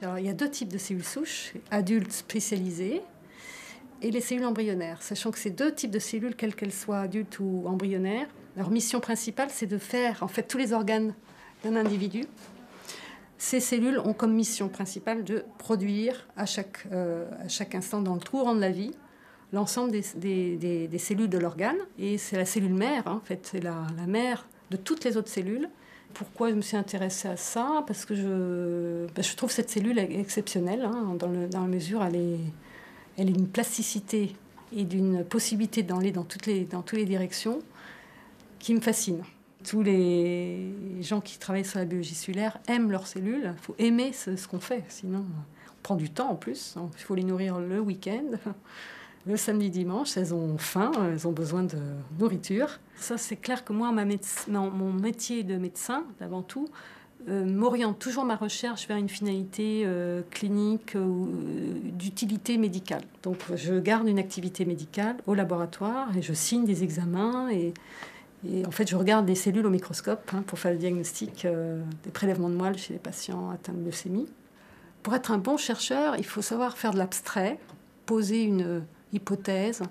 Alors, il y a 2 types de cellules souches, adultes spécialisées et les cellules embryonnaires, sachant que ces 2 types de cellules, quelles qu'elles soient adultes ou embryonnaires, leur mission principale, c'est de faire en fait tous les organes d'un individu. Ces cellules ont comme mission principale de produire à chaque instant dans le courant de la vie l'ensemble des cellules de l'organe. Et c'est la cellule mère, hein, en fait, c'est la mère de toutes les autres cellules. Pourquoi je me suis intéressée à ça? Parce que je trouve cette cellule exceptionnelle, hein, dans la mesure elle a une plasticité et d'une possibilité d'aller dans toutes les directions qui me fascine. Tous les gens qui travaillent sur la biologie cellulaire aiment leurs cellules. Il faut aimer ce qu'on fait, sinon on prend du temps en plus. Il faut les nourrir le week-end. Le samedi, dimanche, elles ont faim, elles ont besoin de nourriture. Ça, c'est clair que moi, mon métier de médecin, avant tout, m'oriente toujours ma recherche vers une finalité clinique ou d'utilité médicale. Donc, je garde une activité médicale au laboratoire et je signe des examens et en fait, je regarde des cellules au microscope, hein, pour faire le diagnostic des prélèvements de moelle chez les patients atteints de leucémie. Pour être un bon chercheur, il faut savoir faire de l'abstrait, poser une hypothèse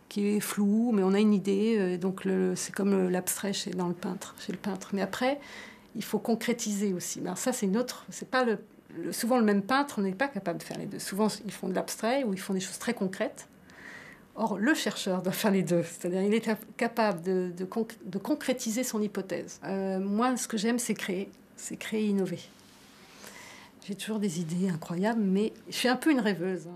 qui est floue, mais on a une idée. Donc c'est comme l'abstrait chez le peintre. Mais après, il faut concrétiser aussi. Alors ça, c'est notre. C'est pas souvent le même peintre n'est pas capable de faire les deux. Souvent, ils font de l'abstrait ou ils font des choses très concrètes. Or, le chercheur doit faire les deux. C'est-à-dire il est capable de concrétiser son hypothèse. Moi, ce que j'aime, c'est créer et innover. J'ai toujours des idées incroyables, mais je suis un peu une rêveuse.